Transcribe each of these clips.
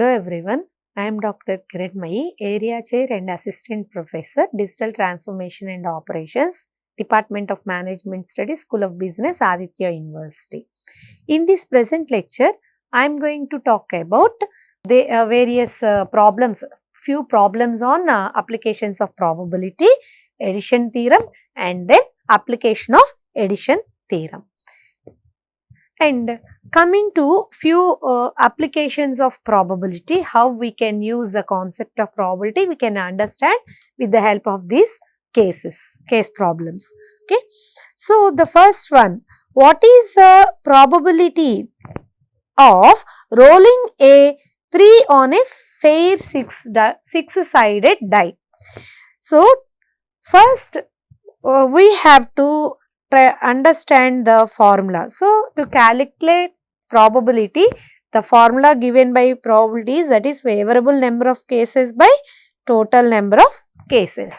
Hello everyone, I am Dr. Kiranmayi, Area Chair and Assistant Professor, Digital Transformation and Operations, Department of Management Studies, School of Business, Aditya University. In this present lecture, I am going to talk about the various problems, few problems on applications of probability, addition theorem, and then application of addition theorem. And coming to few applications of probability, how we can use the concept of probability, we can understand with the help of these case problems. Okay. So, the first one, what is the probability of rolling a 3 on a fair 6-sided die? So, first we have to understand the formula. So, to calculate probability, the formula given by probability is, that is, favorable number of cases by total number of cases.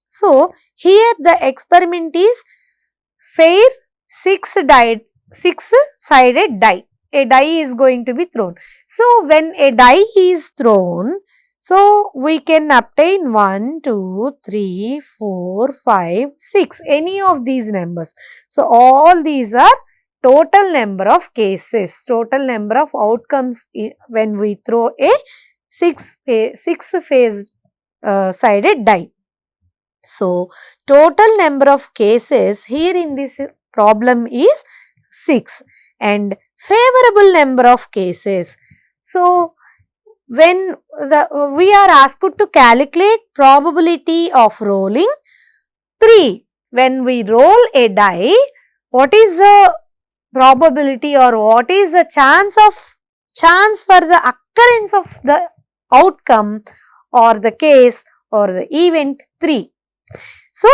So, here the experiment is fair 6-sided die. A die is going to be thrown. So, when a die is thrown, so we can obtain 1, 2, 3, 4, 5, 6, any of these numbers. So, all these are total number of cases, total number of outcomes when we throw a 6-sided die. So, total number of cases here in this problem is 6 and favorable number of cases. So, when we are asked to calculate probability of rolling 3, when we roll a die, what is the probability or what is the chance for the occurrence of the outcome or the case or the event 3. So,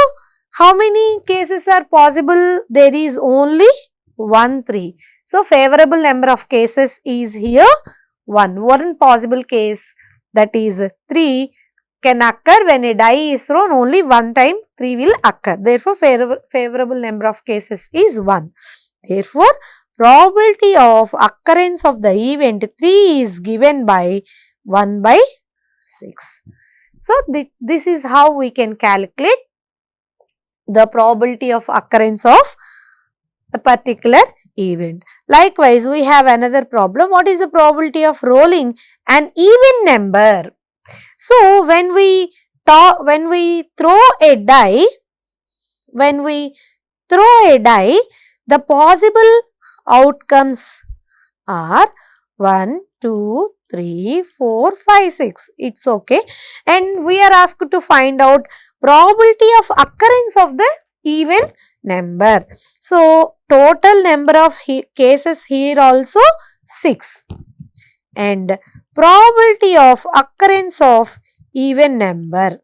how many cases are possible? There is only 1 3. So, favorable number of cases is here 1. One possible case, that is 3, can occur when a die is thrown, only one time 3 will occur. Therefore, favorable number of cases is 1. Therefore, probability of occurrence of the event 3 is given by 1 by 6. So, this is how we can calculate the probability of occurrence of a particular event. Likewise, we have another problem. What is the probability of rolling an even number? So, when we throw a die, the possible outcomes are 1, 2, 3, 4, 5, 6. It's okay. And we are asked to find out probability of occurrence of the even number. So, total number of cases here also 6 and probability of occurrence of even number,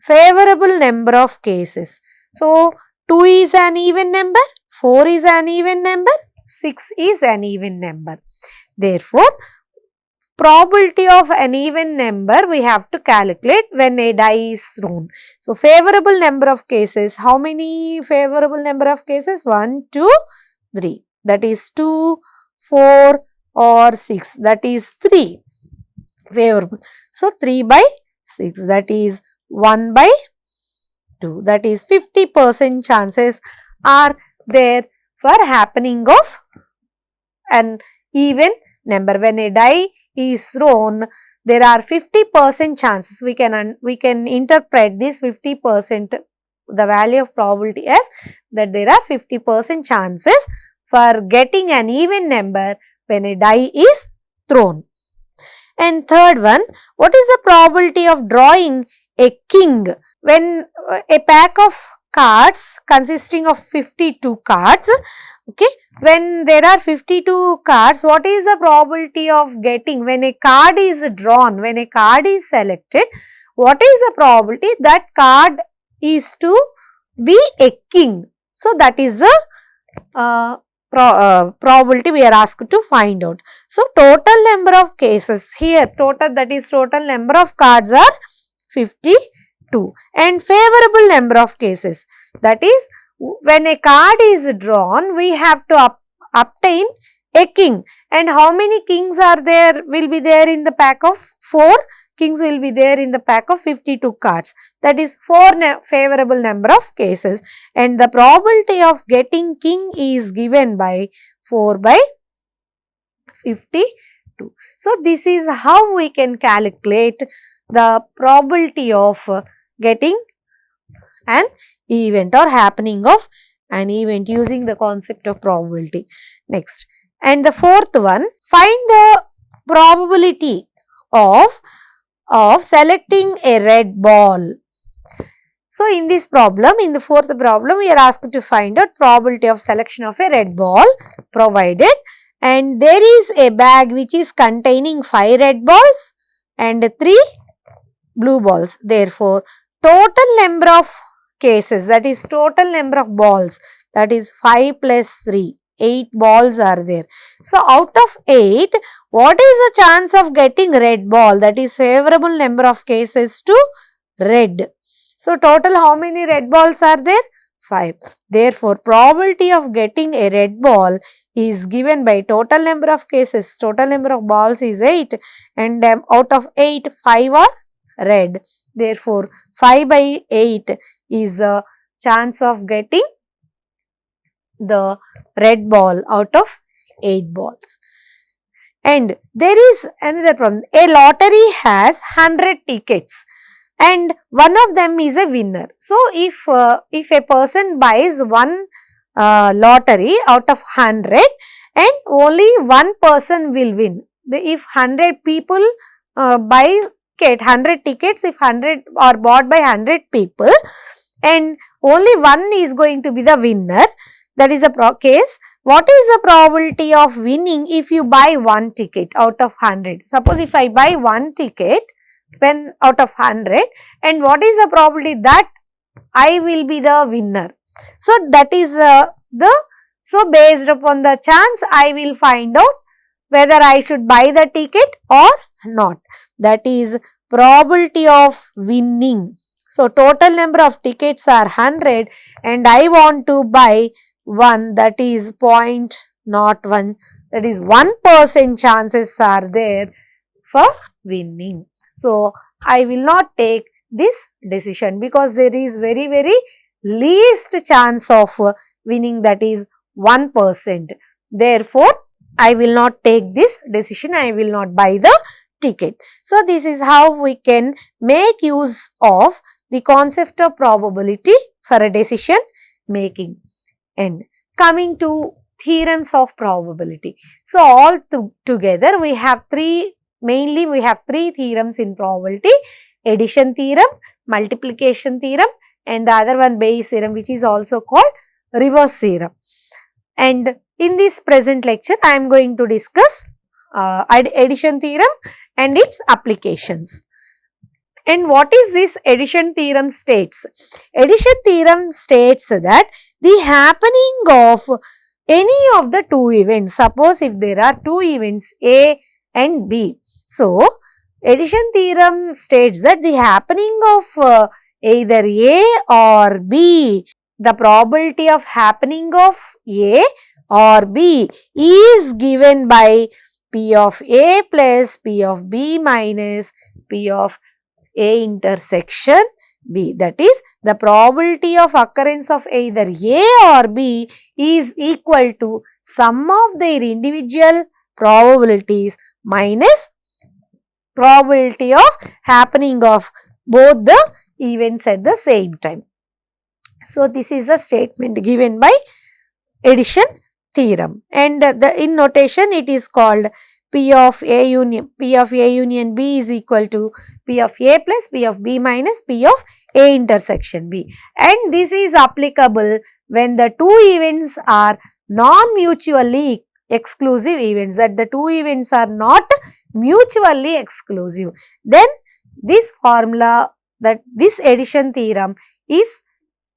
favorable number of cases. So, 2 is an even number, 4 is an even number, 6 is an even number. Therefore, probability of an even number we have to calculate when a die is thrown. So, favorable number of cases, how many favorable number of cases? 1, 2, 3, that is 2, 4 or 6, that is 3 favorable. So, 3 by 6, that is 1 by 2, that is 50% chances are there for happening of an even number. When a die is thrown, there are 50% chances. We can interpret this 50%, the value of probability, as that there are 50% chances for getting an even number when a die is thrown. And third one, what is the probability of drawing a king? When a pack of cards consisting of 52 cards, okay, when there are 52 cards, what is the probability of getting, when a card is drawn, when a card is selected, what is the probability that card is to be a king? So, that is the probability we are asked to find out. So, total number of cases here, total number of cards are 52 and favorable number of cases, that is, when a card is drawn, we have to obtain a king. And how many kings are there, will be there in the pack of 4? Kings will be there in the pack of 52 cards. That is 4 favorable number of cases. And the probability of getting king is given by 4 by 52. So, this is how we can calculate the probability of getting an event or happening of an event using the concept of probability. Next, and the fourth one, find the probability of selecting a red ball. So, in this problem, in the fourth problem, we are asked to find out probability of selection of a red ball provided, and there is a bag which is containing 5 red balls and 3 blue balls. Therefore, total number of cases, that is total number of balls, that is 5 plus 3, 8 balls are there. So, out of 8, what is the chance of getting red ball? That is favorable number of cases to red. So, total how many red balls are there? 5. Therefore, probability of getting a red ball is given by total number of cases. Total number of balls is 8 and out of 8, 5 are red. Therefore, 5 by 8 is the chance of getting the red ball out of 8 balls. And there is another problem. A lottery has 100 tickets and one of them is a winner. So, if a person buys one lottery out of 100 and only one person will win. If 100 people buy 100 tickets, if 100 are bought by 100 people and only one is going to be the winner, that is a case. What is the probability of winning if you buy one ticket out of 100? Suppose if I buy one ticket when out of 100, and what is the probability that I will be the winner? So, that is so based upon the chance I will find out whether I should buy the ticket or not. That is probability of winning. So, total number of tickets are 100 and I want to buy one, that is 0.01, that is 1% chances are there for winning. So, I will not take this decision because there is very, very least chance of winning, that is 1%. Therefore, I will not take this decision, I will not buy the ticket. So, this is how we can make use of the concept of probability for a decision making. And coming to theorems of probability. So, all together we have mainly we have 3 theorems in probability: addition theorem, multiplication theorem and the other one Bayes theorem, which is also called reverse theorem. And in this present lecture, I am going to discuss addition theorem and its applications. And what is this addition theorem states? Addition theorem states that the happening of any of the 2 events, suppose if there are 2 events A and B. So, addition theorem states that the happening of either A or B, the probability of happening of A or B is given by P of A plus P of B minus P of A intersection B. That is, the probability of occurrence of either A or B is equal to sum of their individual probabilities minus probability of happening of both the events at the same time. So, this is the statement given by addition theorem, and in notation it is called P of A union B is equal to P of A plus P of B minus P of A intersection B, and this is applicable when the 2 events are non-mutually exclusive events, that the 2 events are not mutually exclusive. Then this formula, that this addition theorem is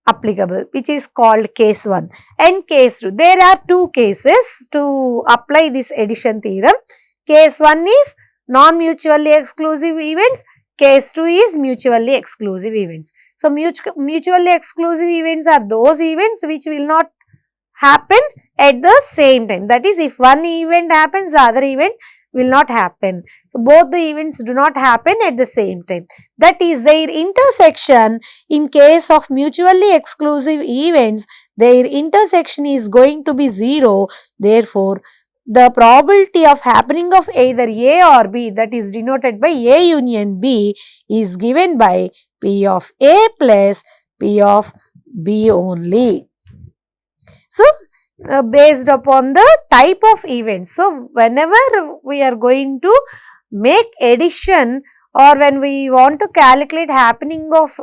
applicable, which is called case 1 and case 2. There are 2 cases to apply this addition theorem. Case 1 is non-mutually exclusive events, case 2 is mutually exclusive events. So, mutually exclusive events are those events which will not happen at the same time. That is, if one event happens, the other event will not happen. So, both the events do not happen at the same time. That is, their intersection in case of mutually exclusive events, their intersection is going to be 0. Therefore, the probability of happening of either A or B, that is denoted by A union B, is given by P of A plus P of B only. So, based upon the type of events. So, whenever we are going to make addition, or when we want to calculate happening of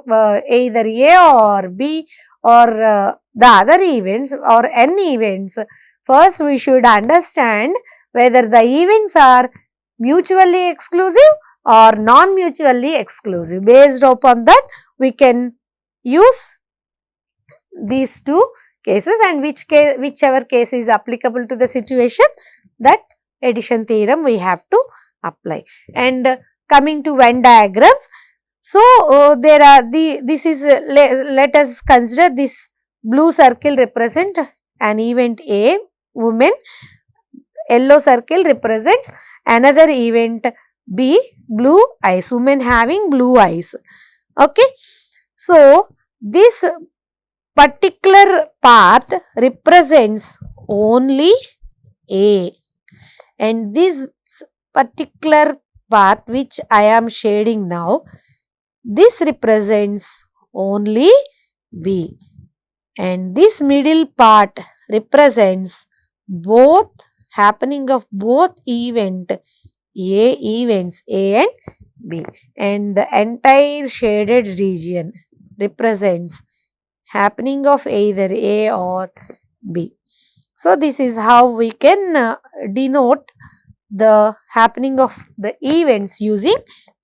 either A or B or the other events or n events, first we should understand whether the events are mutually exclusive or non-mutually exclusive. Based upon that, we can use these two cases, and whichever case is applicable to the situation, that addition theorem we have to apply. And coming to Venn diagrams, so there are this is let us consider this blue circle represent an event A, woman, yellow circle represents another event B, blue eyes, woman having blue eyes. Okay, so this particular part represents only A, and this particular part which I am shading now, this represents only B, and this middle part represents both happening of both events A and B, and the entire shaded region represents happening of either A or B. So, this is how we can denote the happening of the events using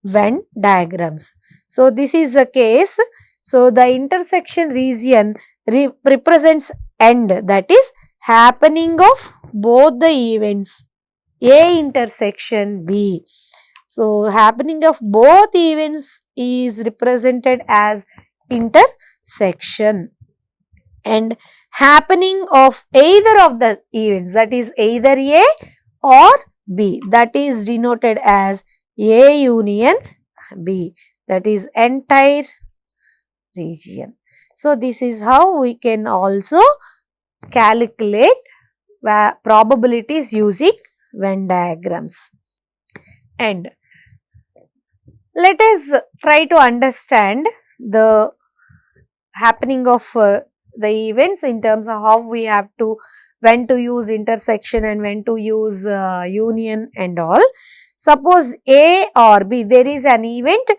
Venn diagrams. So, this is the case. So, the intersection region represents end, that is happening of both the events A intersection B. So, happening of both events is represented as intersection, and happening of either of the events, that is either A or B, that is denoted as A union B, that is entire region. So, this is how we can also calculate probabilities using Venn diagrams. And let us try to understand the happening of the events in terms of how we have to, when to use intersection and when to use union and all. Suppose A or B, there is an event,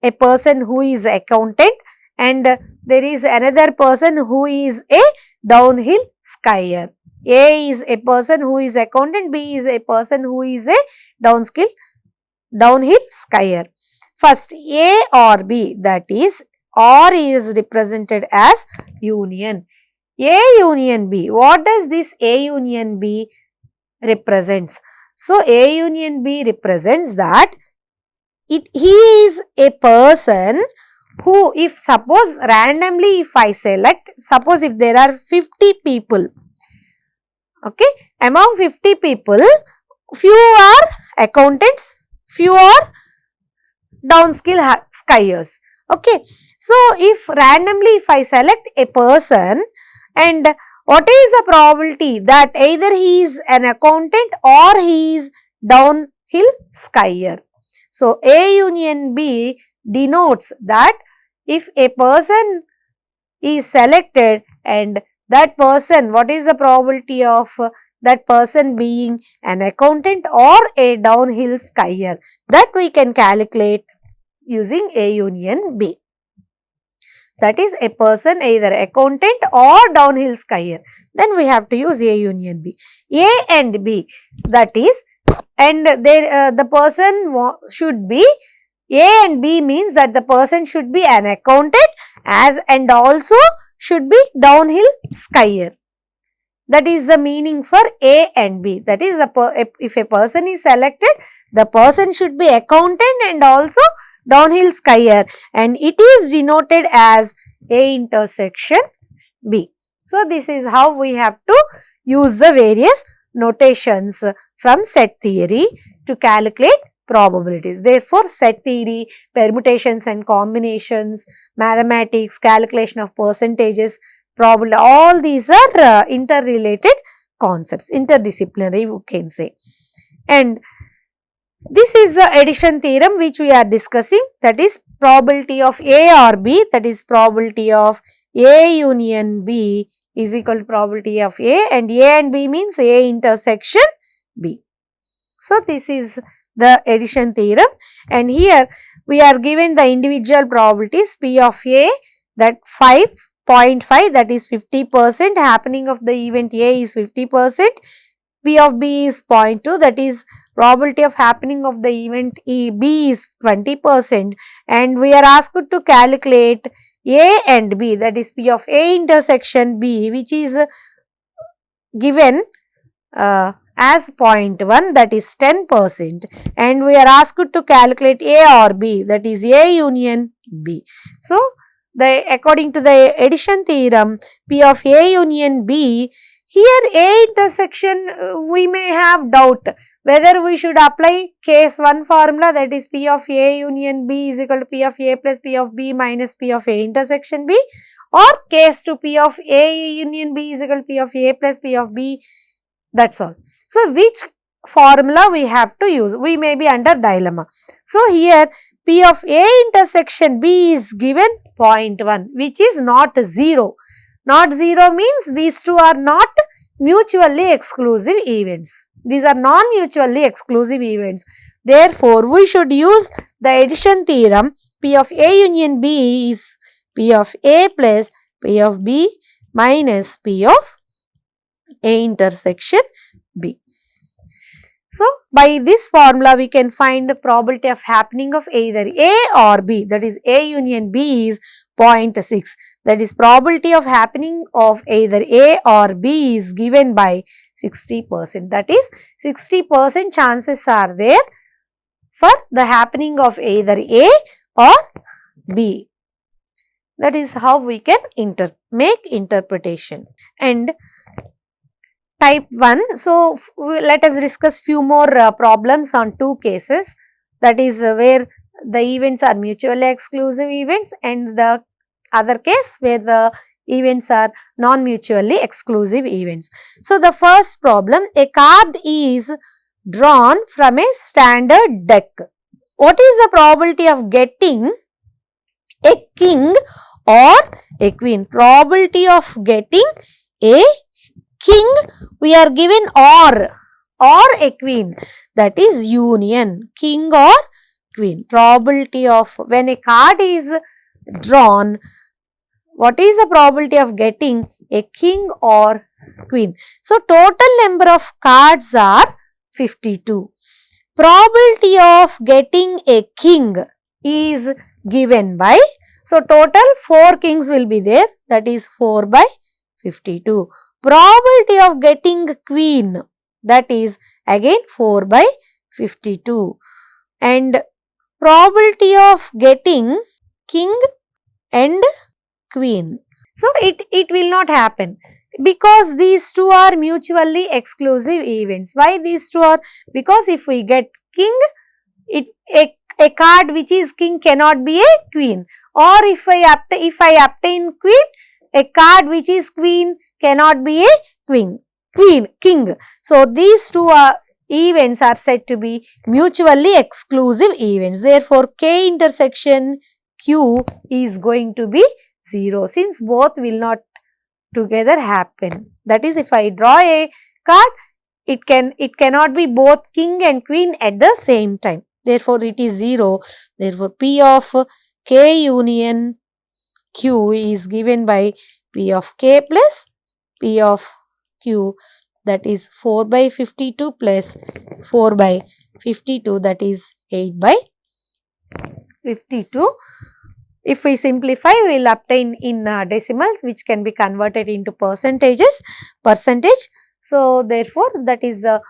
a person who is accountant, and there is another person who is a downhill skier. A is a person who is accountant, B is a person who is a downhill skier. First, A or B, that is or is represented as union. A union B, what does this A union B represents? So, A union B represents that he is a person who, if suppose randomly if I select, suppose if there are 50 people, okay, among 50 people, few are accountants, few are downhill skiers. Okay, so if randomly if I select a person, and what is the probability that either he is an accountant or he is downhill skier? So, A union B denotes that if a person is selected and that person, what is the probability of that person being an accountant or a downhill skier, that we can calculate using A union B. That is, a person either accountant or downhill skier, then we have to use A union B. A and B, that is, and there the person should be, A and B means that the person should be an accountant as and also should be downhill skier. That is the meaning for A and B. That is, if a person is selected, the person should be accountant and also downhill skier, and it is denoted as A intersection B. So, this is how we have to use the various notations from set theory to calculate probabilities. Therefore, set theory, permutations and combinations, mathematics, calculation of percentages, probability, all these are interrelated concepts, interdisciplinary we can say. And this is the addition theorem which we are discussing, that is probability of A or B, that is probability of A union B is equal to probability of A, and A and B means A intersection B. So, this is the addition theorem, and here we are given the individual probabilities P of A, that 5.5, that is 50%, happening of the event A is 50%, P of B is 0.2, that is probability of happening of the event B is 20%, and we are asked to calculate A and B, that is P of A intersection B, which is given as 0.1, that is 10%, and we are asked to calculate A or B, that is A union B. So, according to the addition theorem, P of A union B, here A intersection we may have doubt whether we should apply case 1 formula, that is P of A union B is equal to P of A plus P of B minus P of A intersection B, or case 2 P of A union B is equal to P of A plus P of B, that is all. So, which formula we have to use? We may be under dilemma. So, here P of A intersection B is given 0.1, which is not 0. Not 0 means these two are not mutually exclusive events. These are non-mutually exclusive events. Therefore, we should use the addition theorem. P of A union B is P of A plus P of B minus P of A intersection B. So, by this formula we can find the probability of happening of either A or B, that is A union B is 0.6, that is probability of happening of either A or B is given by 60%, that is 60% chances are there for the happening of either A or B. That is how we can make interpretation. And type 1. So, let us discuss few more problems on two cases, that is where the events are mutually exclusive events, and the other case where the events are non-mutually exclusive events. So, the first problem, a card is drawn from a standard deck. What is the probability of getting a king or a queen? Probability of getting a king, we are given or a queen, that is union, king or queen. Probability of, when a card is drawn, what is the probability of getting a king or queen? So, total number of cards are 52. Probability of getting a king is given by, so total 4 kings will be there, that is 4 by 52. Probability of getting queen, that is again 4 by 52, and probability of getting king and queen. So, it will not happen because these two are mutually exclusive events. Why these two are? Because if we get king, a card which is king cannot be a queen, or if I obtain queen, a card which is queen cannot be a king. So, these two events are said to be mutually exclusive events. Therefore, K intersection Q is going to be 0, since both will not together happen. That is, if I draw a card, it cannot be both king and queen at the same time. Therefore, it is 0. Therefore, P of K union Q is given by P of K plus P of Q, that is 4 by 52 plus 4 by 52, that is 8 by 52. If we simplify, we will obtain in decimals, which can be converted into percentage. So, therefore, that is the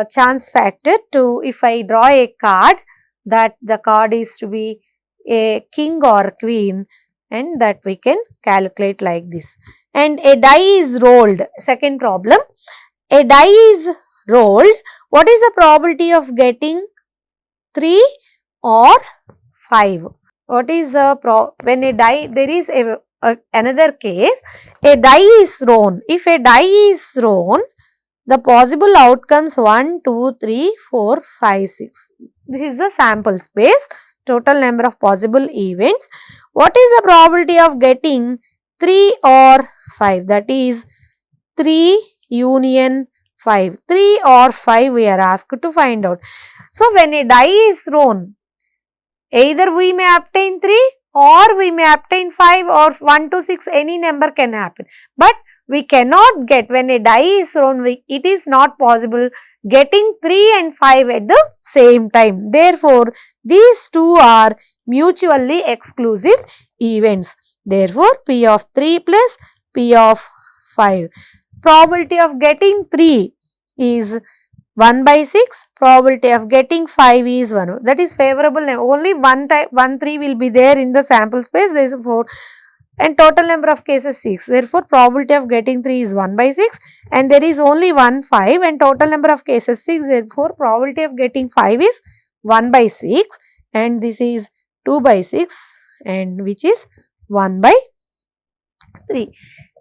chance factor to, if I draw a card, that the card is to be a king or queen, and that we can calculate like this. And a die is rolled. Second problem, a die is rolled. What is the probability of getting 3 or 5? What is the when a die, there is another case, a die is thrown. If a die is thrown, the possible outcomes 1, 2, 3, 4, 5, 6. This is the sample space, total number of possible events. What is the probability of getting 3 or 5? That is 3 union 5. 3 or 5 we are asked to find out. So, when a die is thrown, either we may obtain 3 or we may obtain 5 or 1 to 6, any number can happen. But we cannot get, when a die is thrown, it is not possible getting 3 and 5 at the same time. Therefore, these two are mutually exclusive events. Therefore, P of 3 plus P of 5. Probability of getting 3 is 1 by 6, probability of getting 5 is 1. That is favorable. Only one 3 will be there in the sample space. There is 4 and total number of cases 6. Therefore, probability of getting 3 is 1 by 6 and there is only 1 5 and total number of cases 6. Therefore, probability of getting 5 is 1 by 6 and this is 2 by 6 and which is 1 by 3.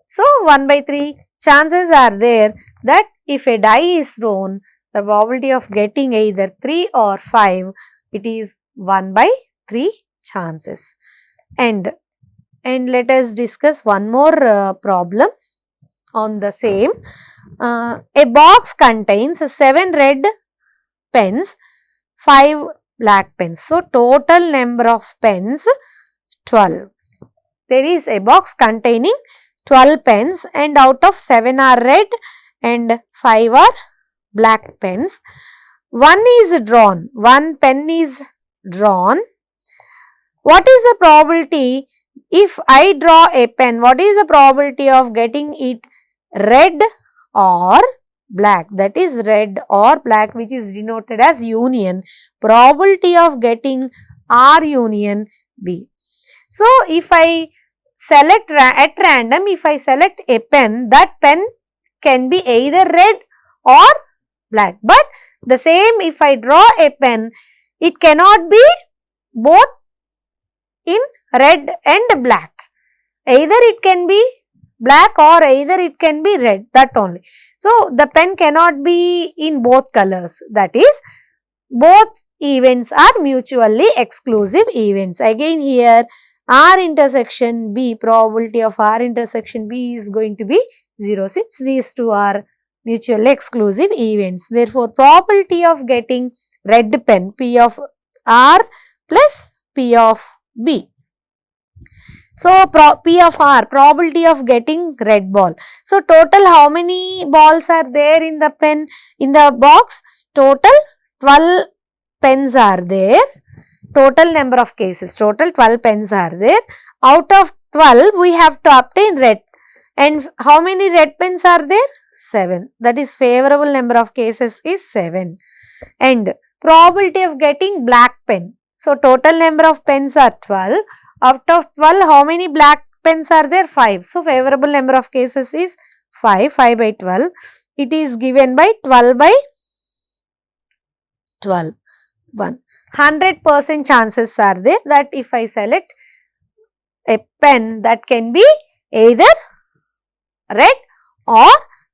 So, 1 by 3 chances are there that if a die is thrown, the probability of getting either 3 or 5, it is 1 by 3 chances. And let us discuss one more problem on the same. A box contains 7 red pens, 5 black pens. So, total number of pens 12. There is a box containing 12 pens and out of 7 are red and 5 are black pens. One is drawn, one pen is drawn. What is the probability if I draw a pen? What is the probability of getting it red or black? That is red or black, which is denoted as union. Probability of getting R union B. So, if I select at random, if I select a pen, that pen can be either red or black. But the same, if I draw a pen, it cannot be both in red and black. Either it can be black or either it can be red, that only. So, the pen cannot be in both colors. That is, both events are mutually exclusive events. Again here, R intersection B, probability of R intersection B is going to be 0 since these two are mutually exclusive events. Therefore, probability of getting red pen P of R plus P of B. So, P of R, probability of getting red ball. So, total how many balls are there in the pen, in the box? Total 12 pens are there. Total number of cases, total 12 pens are there. Out of 12, we have to obtain red. And how many red pens are there? 7. That is, favorable number of cases is 7. And probability of getting black pen. So, total number of pens are 12. Out of 12, how many black pens are there? 5. So, favorable number of cases is 5. 5 by 12. It is given by 12 by 12. 1. 100% chances are there that if I select a pen, that can be either red or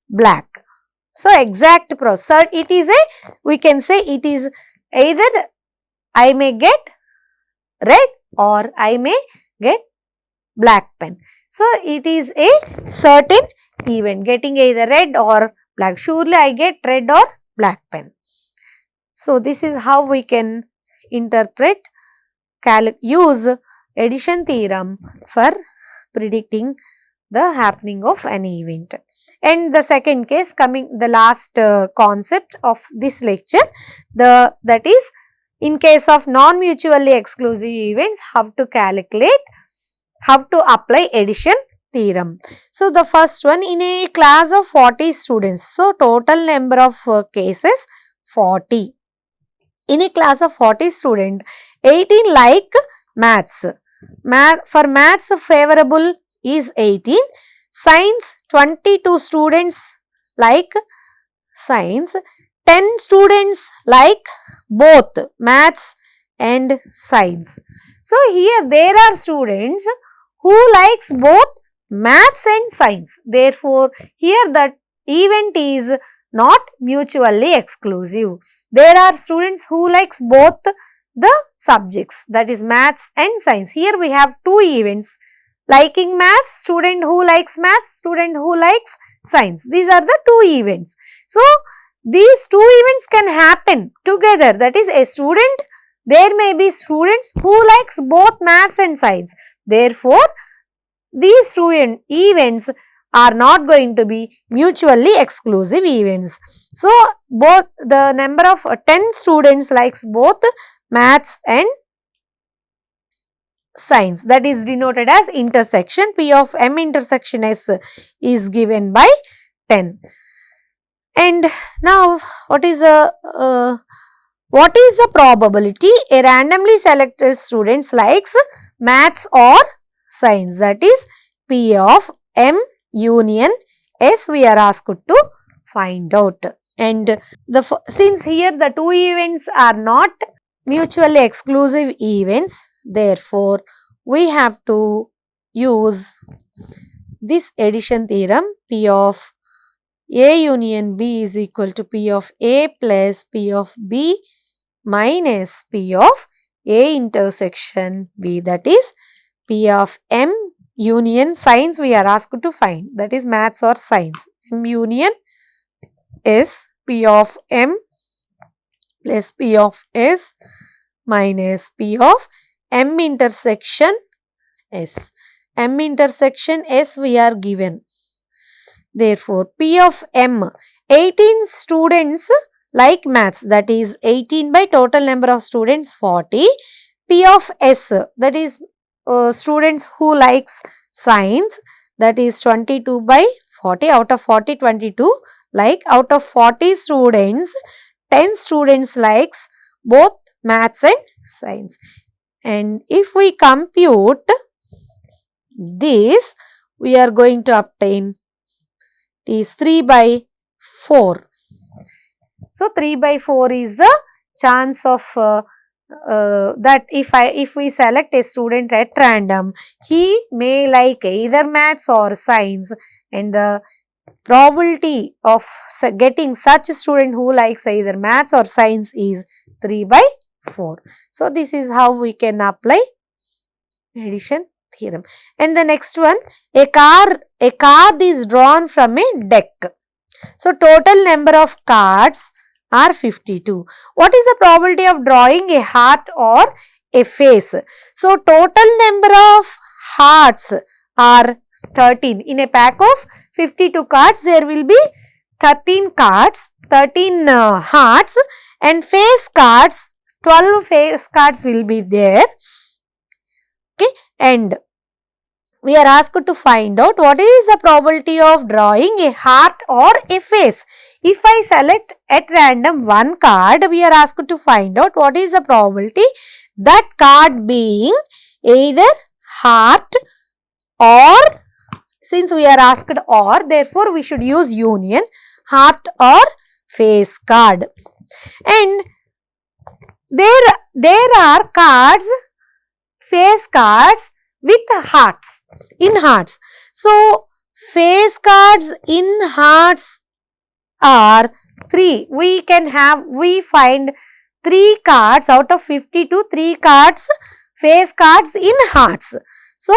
black. So, exact process. It is we can say it is either I may get red or I may get black pen. So, it is a certain event, getting either red or black. Surely I get red or black pen. So, this is how we can interpret, use addition theorem for predicting the happening of an event. And the second case, coming the last concept of this lecture, that is, in case of non-mutually exclusive events, how to calculate, how to apply addition theorem. So, the first one, in a class of 40 students, so total number of cases 40. In a class of 40 students, 18 like maths, for maths favorable is 18. Science 22 students like science. 10 students like both maths and science. So here there are students who likes both maths and science. Therefore, here the event is not mutually exclusive. There are students who likes both the subjects, that is maths and science. Here we have two events, liking maths, student who likes maths, student who likes science. These are the two events. So, these two events can happen together, that is a student, there may be students who likes both maths and science. Therefore, these two events are not going to be mutually exclusive events. So, both the number of 10 students likes both maths and science, that is denoted as intersection. P of M intersection S is given by 10. And now what is the probability a randomly selected students likes maths or science, that is P of M union S we are asked to find out. And since here the two events are not mutually exclusive events, therefore we have to use this addition theorem. P of A union B is equal to P of A plus P of B minus P of A intersection B, that is P of M union science we are asked to find, that is maths or science. M union is P of M plus P of S minus P of M intersection S. M intersection S we are given. Therefore, P of M, 18 students like maths, that is 18 by total number of students 40. P of S, that is students who likes science, that is 22 by 40, out of 40 22, like out of 40 students 10 students likes both maths and science. And if we compute this, we are going to obtain it is 3 by 4. So, 3 by 4 is the chance of that if we select a student at random, he may like either maths or science, and the probability of getting such a student who likes either maths or science is 3 by 4. So, this is how we can apply addition theorem. And the next one, a card is drawn from a deck. So, total number of cards are 52. What is the probability of drawing a heart or a face? So, total number of hearts are 13. In a pack of 52 cards, there will be 13 cards, 13 hearts, and face cards, 12 face cards will be there. Okay, and we are asked to find out what is the probability of drawing a heart or a face. If I select at random one card, we are asked to find out what is the probability that card being either heart or, since we are asked or, therefore we should use union, heart or face card. And there are cards, face cards with hearts, in hearts. So, face cards in hearts are 3. We find 3 cards out of 52, 3 cards, face cards in hearts. So,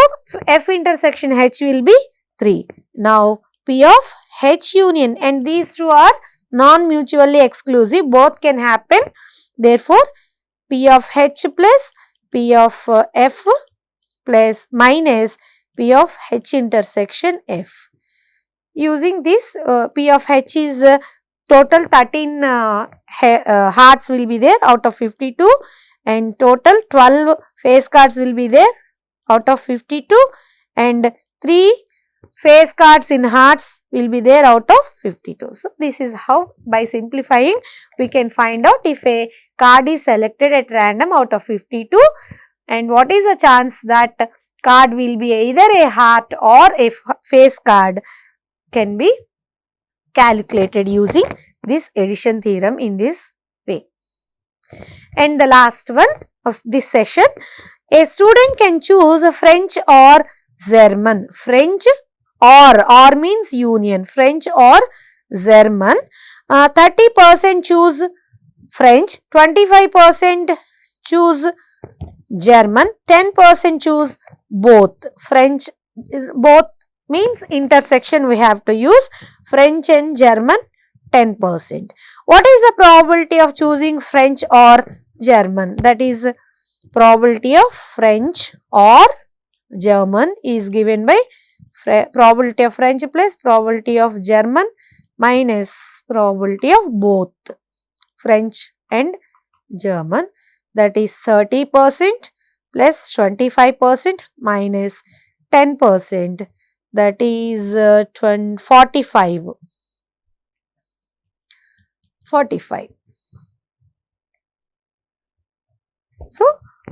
F intersection H will be 3. Now, P of H union, and these two are non-mutually exclusive, both can happen. Therefore, P of H plus P of F plus minus P of H intersection F. Using this, P of H is total 13 hearts will be there out of 52, and total 12 face cards will be there out of 52, and 3 face cards in hearts will be there out of 52. So, this is how, by simplifying, we can find out if a card is selected at random out of 52, and what is the chance that card will be either a heart or a face card can be calculated using this addition theorem in this way. And the last one of this session, a student can choose French or German. French or means union. French or German. 30% choose French, 25% choose German, 10% choose both. French, both means intersection we have to use French and German 10%. What is the probability of choosing French or German? That is, probability of French or German is given by probability of French plus probability of German minus probability of both French and German, that is 30% plus 25% minus 10%, that is 45. So,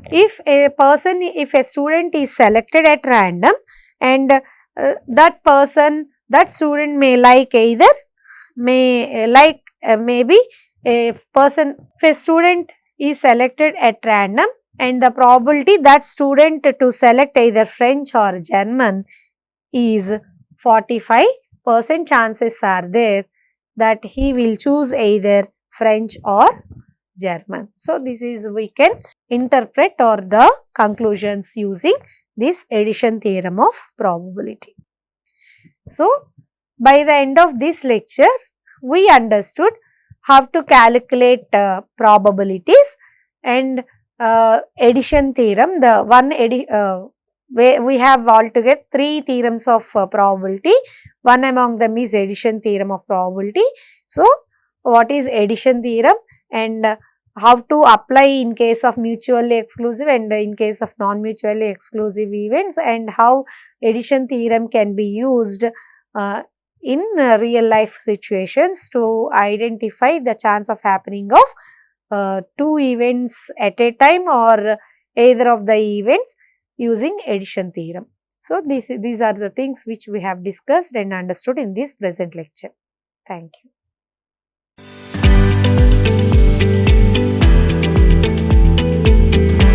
if a student is selected at random and that student may like either, maybe if a student is selected at random and the probability that student to select either French or German is 45%, chances are there that he will choose either French or German. So, this is we can interpret or the conclusions using this addition theorem of probability. So, by the end of this lecture, we understood how to calculate probabilities and addition theorem. The one we have altogether 3 theorems of probability. One among them is addition theorem of probability. So, what is addition theorem and how to apply in case of mutually exclusive and in case of non-mutually exclusive events, and how addition theorem can be used in real life situations to identify the chance of happening of 2 events at a time or either of the events using addition theorem. So, these are the things which we have discussed and understood in this present lecture. Thank you.